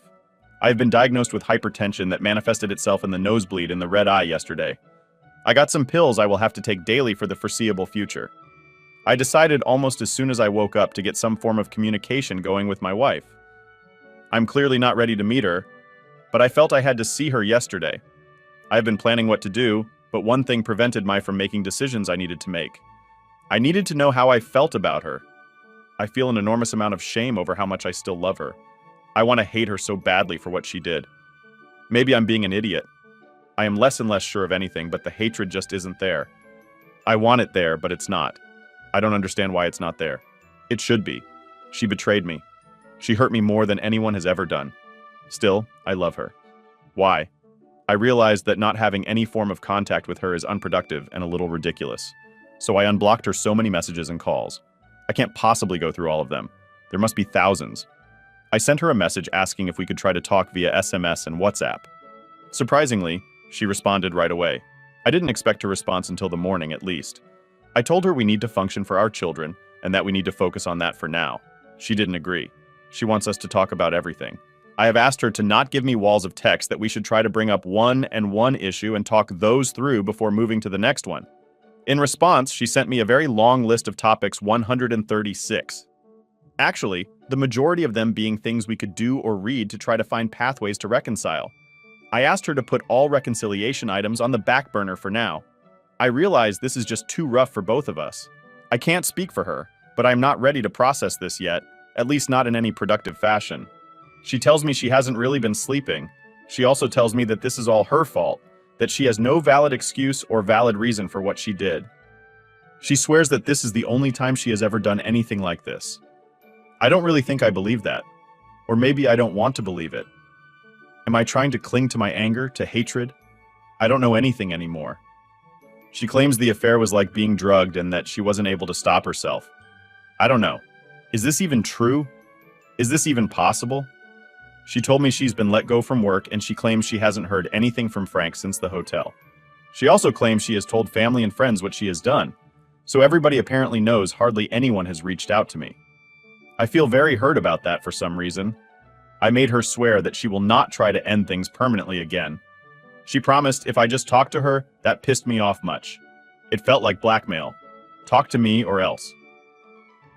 I have been diagnosed with hypertension that manifested itself in the nosebleed in the red eye yesterday. I got some pills I will have to take daily for the foreseeable future. I decided almost as soon as I woke up to get some form of communication going with my wife. I'm clearly not ready to meet her, but I felt I had to see her yesterday. I have been planning what to do, but one thing prevented me from making decisions I needed to make. I needed to know how I felt about her. I feel an enormous amount of shame over how much I still love her. I want to hate her so badly for what she did. Maybe I'm being an idiot. I am less and less sure of anything, but the hatred just isn't there. I want it there, but it's not. I don't understand why it's not there. It should be. She betrayed me. She hurt me more than anyone has ever done. Still, I love her. Why? I realized that not having any form of contact with her is unproductive and a little ridiculous. So I unblocked her so many messages and calls. I can't possibly go through all of them. There must be thousands. I sent her a message asking if we could try to talk via SMS and WhatsApp. Surprisingly, she responded right away. I didn't expect her response until the morning, at least. I told her we need to function for our children and that we need to focus on that for now. She didn't agree. She wants us to talk about everything. I have asked her to not give me walls of text, that we should try to bring up one issue and talk those through before moving to the next one. In response, she sent me a very long list of topics, 136. Actually, the majority of them being things we could do or read to try to find pathways to reconcile. I asked her to put all reconciliation items on the back burner for now. I realize this is just too rough for both of us. I can't speak for her, but I'm not ready to process this yet, at least not in any productive fashion. She tells me she hasn't really been sleeping. She also tells me that this is all her fault, that she has no valid excuse or valid reason for what she did. She swears that this is the only time she has ever done anything like this. I don't really think I believe that. Or maybe I don't want to believe it. Am I trying to cling to my anger, to hatred? I don't know anything anymore. She claims the affair was like being drugged and that she wasn't able to stop herself. I don't know. Is this even true? Is this even possible? She told me she's been let go from work and she claims she hasn't heard anything from Frank since the hotel. She also claims she has told family and friends what she has done. So everybody apparently knows hardly anyone has reached out to me. I feel very hurt about that for some reason. I made her swear that she will not try to end things permanently again. She promised if I just talked to her, that pissed me off much. It felt like blackmail. Talk to me or else.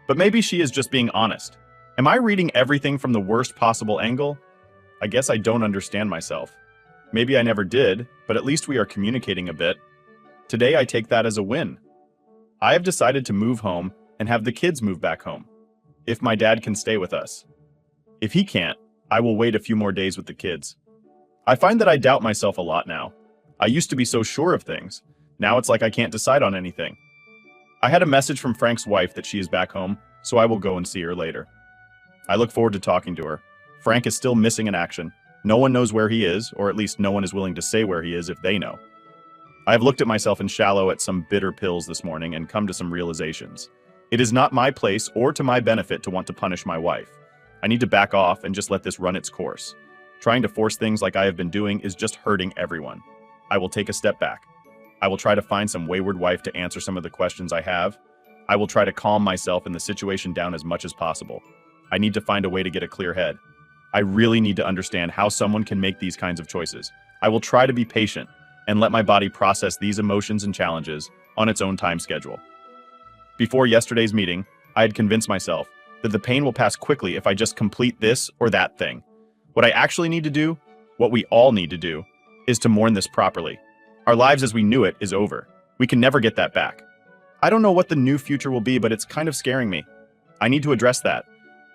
But maybe she is just being honest. Am I reading everything from the worst possible angle? I guess I don't understand myself. Maybe I never did, but at least we are communicating a bit. Today I take that as a win. I have decided to move home and have the kids move back home. if my dad can stay with us. If he can't, I will wait a few more days with the kids. I find that I doubt myself a lot now. I used to be so sure of things. Now it's like I can't decide on anything. I had a message from Frank's wife that she is back home, so I will go and see her later. I look forward to talking to her. Frank is still missing in action. No one knows where he is, or at least no one is willing to say where he is if they know. I have looked at myself in shallow at some bitter pills this morning and come to some realizations. It is not my place or to my benefit to want to punish my wife. I need to back off and just let this run its course. Trying to force things like I have been doing is just hurting everyone. I will take a step back. I will try to find some wayward wife to answer some of the questions I have. I will try to calm myself and the situation down as much as possible. I need to find a way to get a clear head. I really need to understand how someone can make these kinds of choices. I will try to be patient and let my body process these emotions and challenges on its own time schedule. Before yesterday's meeting, I had convinced myself that the pain will pass quickly if I just complete this or that thing. What I actually need to do, what we all need to do, is to mourn this properly. Our lives as we knew it is over. We can never get that back. I don't know what the new future will be, but it's kind of scaring me. I need to address that.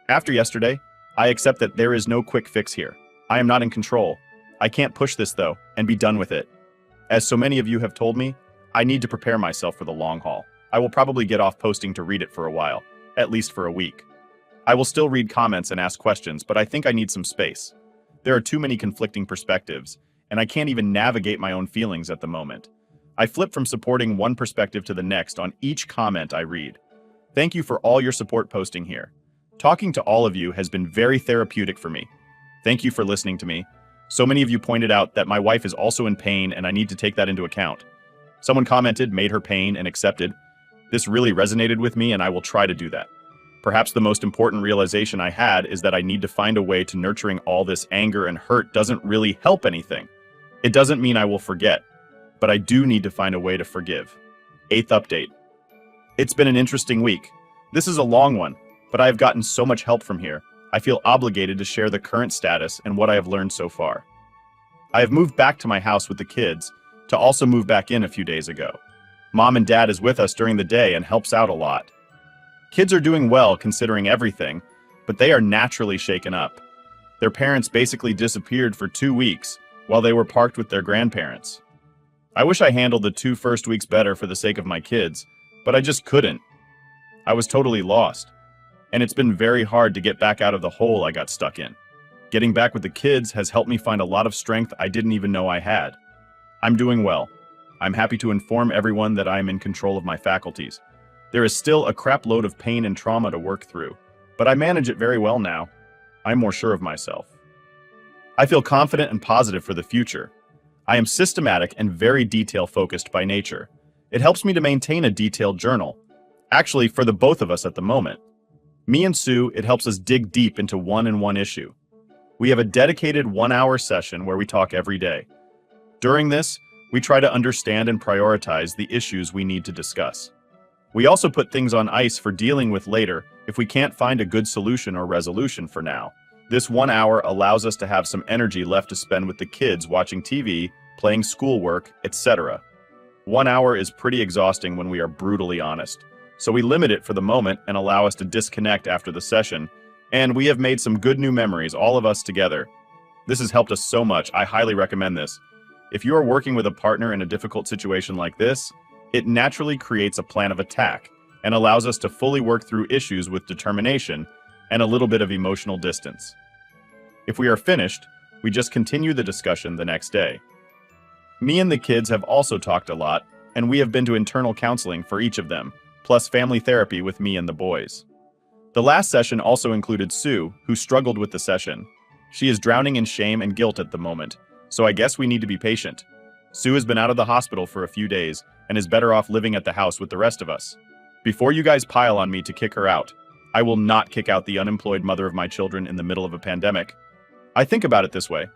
After yesterday, I accept that there is no quick fix here. I am not in control. I can't push this though, and be done with it. As so many of you have told me, I need to prepare myself for the long haul. I will probably get off posting to read it for a while, at least for a week. I will still read comments and ask questions, but I think I need some space. There are too many conflicting perspectives, and I can't even navigate my own feelings at the moment. I flip from supporting one perspective to the next on each comment I read. Thank you for all your support posting here. Talking to all of you has been very therapeutic for me. Thank you for listening to me. So many of you pointed out that my wife is also in pain and I need to take that into account. Someone commented, made her pain and accepted. This really resonated with me and I will try to do that. Perhaps the most important realization I had is that I need to find a way to nurturing all this anger and hurt doesn't really help anything. It doesn't mean I will forget, but I do need to find a way to forgive. 8th update. It's been an interesting week. This is a long one, but I have gotten so much help from here. I feel obligated to share the current status and what I have learned so far. I have moved back to my house with the kids to also move back in a few days ago. Mom and Dad is with us during the day and helps out a lot. Kids are doing well considering everything, but they are naturally shaken up. Their parents basically disappeared for 2 weeks while they were parked with their grandparents. I wish I handled the 2 first weeks better for the sake of my kids, but I just couldn't. I was totally lost, and it's been very hard to get back out of the hole I got stuck in. Getting back with the kids has helped me find a lot of strength I didn't even know I had. I'm doing well. I'm happy to inform everyone that I am in control of my faculties. There is still a crap load of pain and trauma to work through, but I manage it very well now. I'm more sure of myself. I feel confident and positive for the future. I am systematic and very detail-focused by nature. It helps me to maintain a detailed journal. Actually, for the both of us at the moment. Me and Sue, it helps us dig deep into one issue. We have a dedicated 1-hour session where we talk every day. During this, we try to understand and prioritize the issues we need to discuss. We also put things on ice for dealing with later if we can't find a good solution or resolution for now. This 1 hour allows us to have some energy left to spend with the kids watching TV, playing schoolwork, etc. 1 hour is pretty exhausting when we are brutally honest, so we limit it for the moment and allow us to disconnect after the session, and we have made some good new memories, all of us together. This has helped us so much. I highly recommend this. If you are working with a partner in a difficult situation like this, it naturally creates a plan of attack and allows us to fully work through issues with determination and a little bit of emotional distance. If we are finished, we just continue the discussion the next day. Me and the kids have also talked a lot, and we have been to internal counseling for each of them, plus family therapy with me and the boys. The last session also included Sue, who struggled with the session. She is drowning in shame and guilt at the moment, so I guess we need to be patient. Sue has been out of the hospital for a few days and is better off living at the house with the rest of us. Before you guys pile on me to kick her out, I will not kick out the unemployed mother of my children in the middle of a pandemic. I think about it this way.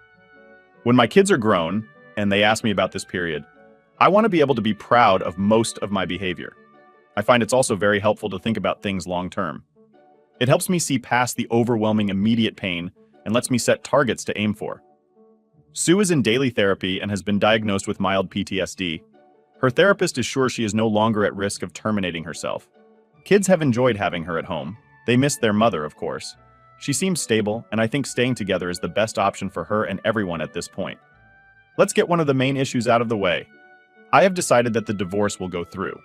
When my kids are grown, and they ask me about this period, I want to be able to be proud of most of my behavior. I find it's also very helpful to think about things long term. It helps me see past the overwhelming immediate pain and lets me set targets to aim for. Sue is in daily therapy and has been diagnosed with mild PTSD. Her therapist is sure she is no longer at risk of terminating herself. Kids have enjoyed having her at home. They miss their mother, of course. She seems stable, and I think staying together is the best option for her and everyone at this point. Let's get one of the main issues out of the way. I have decided that the divorce will go through.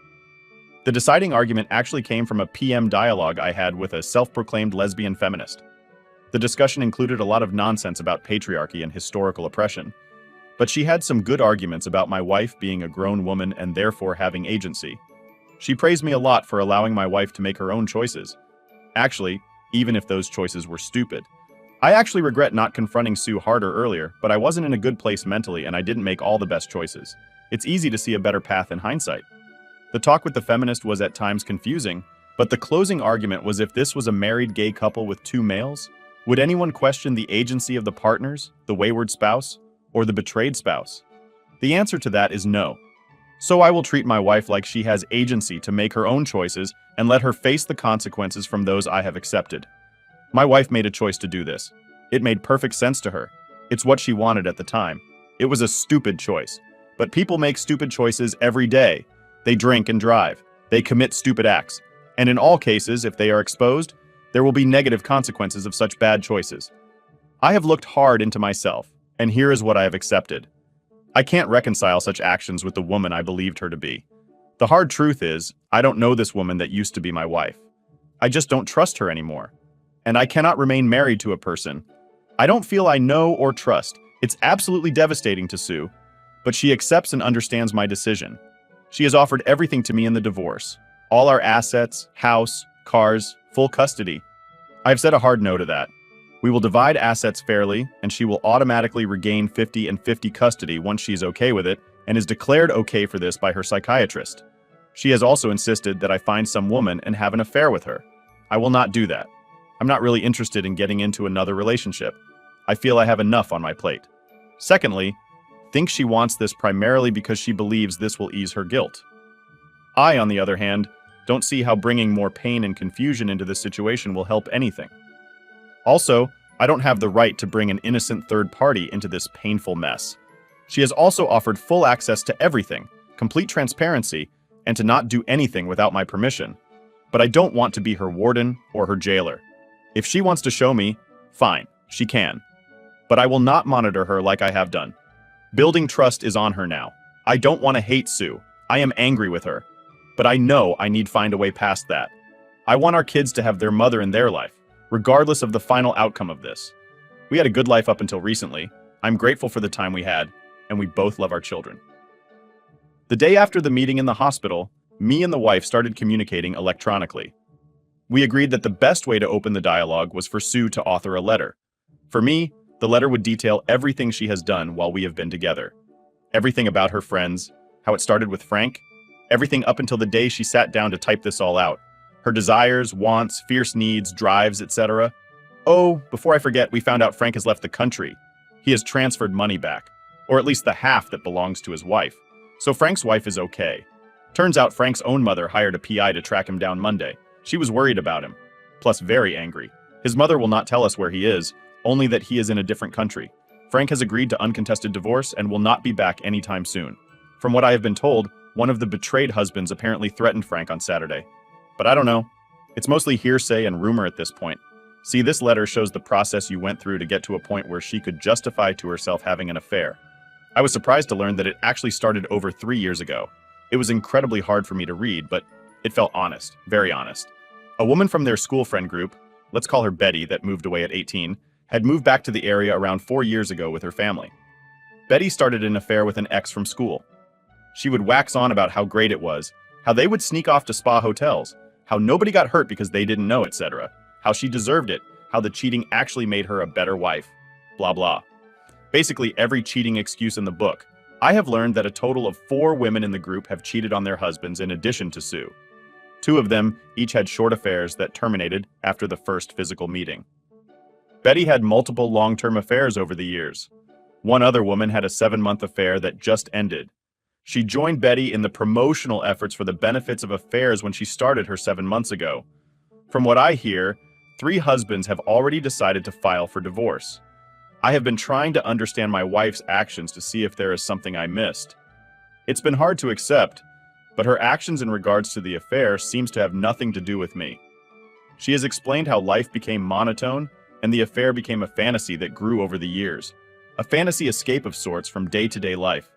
The deciding argument actually came from a PM dialogue I had with a self-proclaimed lesbian feminist. The discussion included a lot of nonsense about patriarchy and historical oppression, but she had some good arguments about my wife being a grown woman and therefore having agency. She praised me a lot for allowing my wife to make her own choices. Actually, even if those choices were stupid. I actually regret not confronting Sue harder earlier, but I wasn't in a good place mentally and I didn't make all the best choices. It's easy to see a better path in hindsight. The talk with the feminist was at times confusing, but the closing argument was if this was a married gay couple with two males, would anyone question the agency of the partners, the wayward spouse, or the betrayed spouse? The answer to that is no. So I will treat my wife like she has agency to make her own choices and let her face the consequences from those I have accepted. My wife made a choice to do this. It made perfect sense to her. It's what she wanted at the time. It was a stupid choice. But people make stupid choices every day. They drink and drive. They commit stupid acts. And in all cases, if they are exposed, there will be negative consequences of such bad choices. I have looked hard into myself, and here is what I have accepted. I can't reconcile such actions with the woman I believed her to be. The hard truth is, I don't know this woman that used to be my wife. I just don't trust her anymore. And I cannot remain married to a person I don't feel I know or trust. It's absolutely devastating to Sue, but she accepts and understands my decision. She has offered everything to me in the divorce. All our assets, house, cars, full custody. I have said a hard no to that. We will divide assets fairly, and she will automatically regain 50 and 50 custody once she is okay with it, and is declared okay for this by her psychiatrist. She has also insisted that I find some woman and have an affair with her. I will not do that. I'm not really interested in getting into another relationship. I feel I have enough on my plate. Secondly, think she wants this primarily because she believes this will ease her guilt. I, on the other hand, don't see how bringing more pain and confusion into this situation will help anything. Also, I don't have the right to bring an innocent third party into this painful mess. She has also offered full access to everything, complete transparency, and to not do anything without my permission. But I don't want to be her warden or her jailer. If she wants to show me, fine, she can. But I will not monitor her like I have done. Building trust is on her now. I don't want to hate Sue. I am angry with her. But I know I need to find a way past that. I want our kids to have their mother in their life, regardless of the final outcome of this. We had a good life up until recently. I'm grateful for the time we had, and we both love our children. The day after the meeting in the hospital, me and the wife started communicating electronically. We agreed that the best way to open the dialogue was for Sue to author a letter. For me, the letter would detail everything she has done while we have been together. Everything about her friends, how it started with Frank, everything up until the day she sat down to type this all out. Her desires, wants, fierce needs, drives, etc. Oh, before I forget, we found out Frank has left the country. He has transferred money back, or at least the half that belongs to his wife. So Frank's wife is okay. Turns out Frank's own mother hired a PI to track him down Monday. She was worried about him, plus very angry. His mother will not tell us where he is, only that he is in a different country. Frank has agreed to uncontested divorce and will not be back anytime soon. From what I have been told, one of the betrayed husbands apparently threatened Frank on Saturday. But I don't know. It's mostly hearsay and rumor at this point. See, this letter shows the process you went through to get to a point where she could justify to herself having an affair. I was surprised to learn that it actually started over 3 years ago. It was incredibly hard for me to read, but it felt honest, very honest. A woman from their school friend group, let's call her Betty, that moved away at 18, had moved back to the area around 4 years ago with her family. Betty started an affair with an ex from school. She would wax on about how great it was, how they would sneak off to spa hotels, how nobody got hurt because they didn't know, etc., how she deserved it, how the cheating actually made her a better wife, blah blah. Basically every cheating excuse in the book. I have learned that a total of 4 women in the group have cheated on their husbands in addition to Sue. 2 of them each had short affairs that terminated after the first physical meeting. Betty had multiple long-term affairs over the years. One other woman had a 7-month affair that just ended. She joined Betty in the promotional efforts for the benefits of affairs when she started her 7 months ago. From what I hear, 3 husbands have already decided to file for divorce. I have been trying to understand my wife's actions to see if there is something I missed. It's been hard to accept, but her actions in regards to the affair seems to have nothing to do with me. She has explained how life became monotone and the affair became a fantasy that grew over the years. A fantasy escape of sorts from day-to-day life.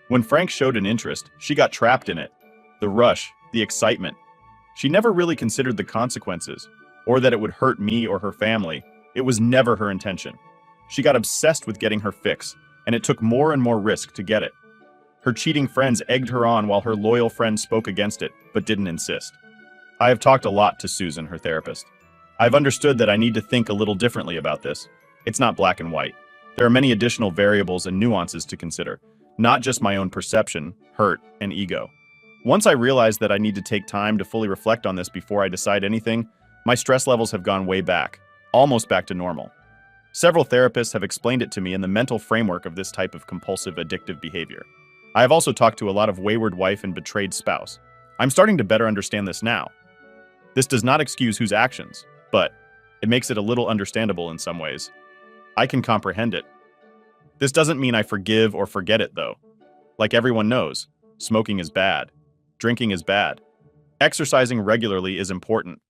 When Frank showed an interest, she got trapped in it. The rush, the excitement. She never really considered the consequences, or that it would hurt me or her family. It was never her intention. She got obsessed with getting her fix, and it took more and more risk to get it. Her cheating friends egged her on while her loyal friends spoke against it, but didn't insist. I have talked a lot to Susan, her therapist. I've understood that I need to think a little differently about this. It's not black and white. There are many additional variables and nuances to consider, not just my own perception, hurt, and ego. Once I realized that I need to take time to fully reflect on this before I decide anything, my stress levels have gone way back, almost back to normal. Several therapists have explained it to me in the mental framework of this type of compulsive addictive behavior. I have also talked to a lot of wayward wife and betrayed spouse. I'm starting to better understand this now. This does not excuse whose actions, but it makes it a little understandable in some ways. I can comprehend it. This doesn't mean I forgive or forget it, though. Like everyone knows, smoking is bad. Drinking is bad. Exercising regularly is important.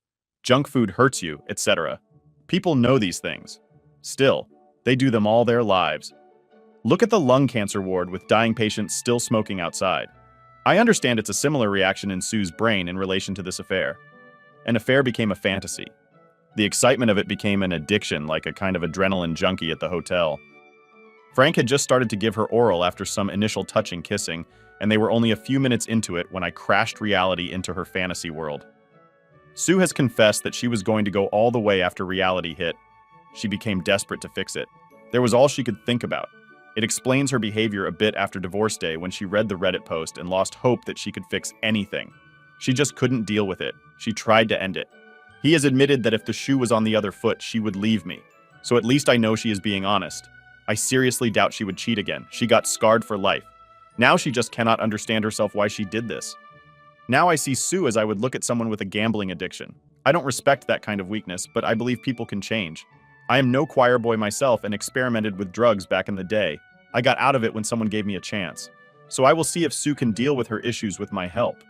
Junk food hurts you, etc. People know these things. Still, they do them all their lives. Look at the lung cancer ward with dying patients still smoking outside. I understand it's a similar reaction in Sue's brain in relation to this affair. An affair became a fantasy. The excitement of it became an addiction, like a kind of adrenaline junkie at the hotel. Frank had just started to give her oral after some initial touching kissing, and they were only a few minutes into it when I crashed reality into her fantasy world. Sue has confessed that she was going to go all the way after reality hit. She became desperate to fix it. There was all she could think about. It explains her behavior a bit after divorce day when she read the Reddit post and lost hope that she could fix anything. She just couldn't deal with it. She tried to end it. He has admitted that if the shoe was on the other foot, she would leave me. So at least I know she is being honest. I seriously doubt she would cheat again. She got scarred for life. Now she just cannot understand herself why she did this. Now I see Sue as I would look at someone with a gambling addiction. I don't respect that kind of weakness, but I believe people can change. I am no choir boy myself and experimented with drugs back in the day. I got out of it when someone gave me a chance. So I will see if Sue can deal with her issues with my help.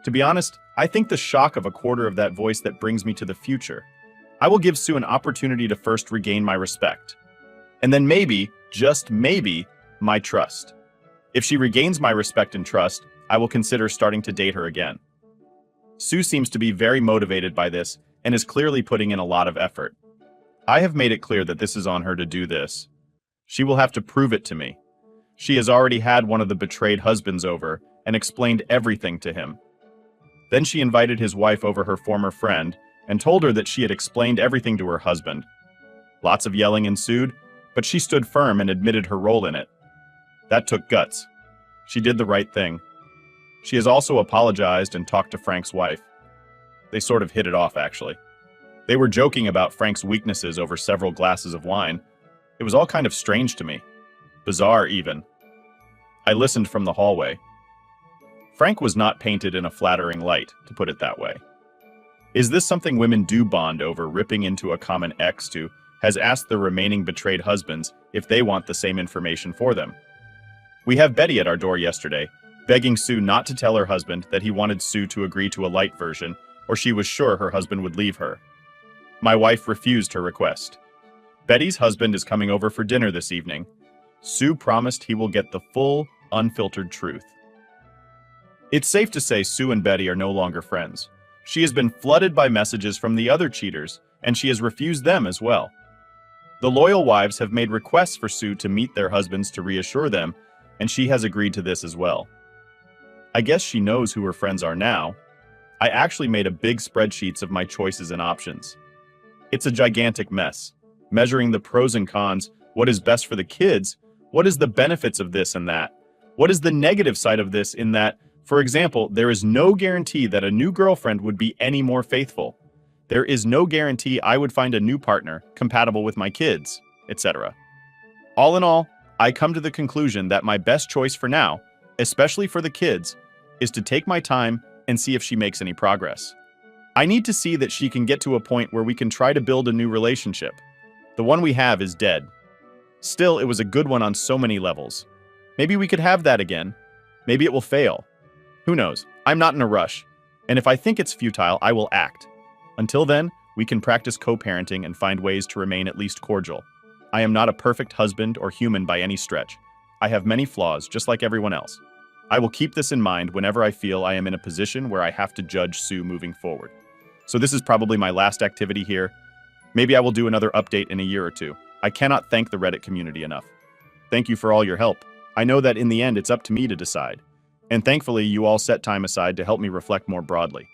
To be honest, I think the shock of a quarter of that voice that brings me to the future. I will give Sue an opportunity to first regain my respect. And then maybe, just maybe, my trust. If she regains my respect and trust, I will consider starting to date her again. Sue seems to be very motivated by this and is clearly putting in a lot of effort. I have made it clear that this is on her to do this. She will have to prove it to me. She has already had one of the betrayed husbands over and explained everything to him. Then she invited his wife over, her former friend, and told her that she had explained everything to her husband. Lots of yelling ensued, but she stood firm and admitted her role in it. That took guts. She did the right thing. She has also apologized and talked to Frank's wife. They sort of hit it off, actually. They were joking about Frank's weaknesses over several glasses of wine. It was all kind of strange to me. Bizarre, even. I listened from the hallway. Frank was not painted in a flattering light, to put it that way. Is this something women do bond over, ripping into a common ex to, has asked the remaining betrayed husbands if they want the same information for them. We have Betty at our door yesterday, begging Sue not to tell her husband that he wanted Sue to agree to a light version, or she was sure her husband would leave her. My wife refused her request. Betty's husband is coming over for dinner this evening. Sue promised he will get the full, unfiltered truth. It's safe to say Sue and Betty are no longer friends. She has been flooded by messages from the other cheaters, and she has refused them as well. The loyal wives have made requests for Sue to meet their husbands to reassure them, and she has agreed to this as well. I guess she knows who her friends are now. I actually made a big spreadsheet of my choices and options. It's a gigantic mess. Measuring the pros and cons, what is best for the kids, what is the benefits of this and that, what is the negative side of this in that, for example, there is no guarantee that a new girlfriend would be any more faithful. There is no guarantee I would find a new partner compatible with my kids, etc. All in all, I come to the conclusion that my best choice for now, especially for the kids, is to take my time and see if she makes any progress. I need to see that she can get to a point where we can try to build a new relationship. The one we have is dead. Still, it was a good one on so many levels. Maybe we could have that again. Maybe it will fail. Who knows? I'm not in a rush. And if I think it's futile, I will act. Until then, we can practice co-parenting and find ways to remain at least cordial. I am not a perfect husband or human by any stretch. I have many flaws, just like everyone else. I will keep this in mind whenever I feel I am in a position where I have to judge Sue moving forward. So this is probably my last activity here. Maybe I will do another update in a year or two. I cannot thank the Reddit community enough. Thank you for all your help. I know that in the end it's up to me to decide. And thankfully you all set time aside to help me reflect more broadly.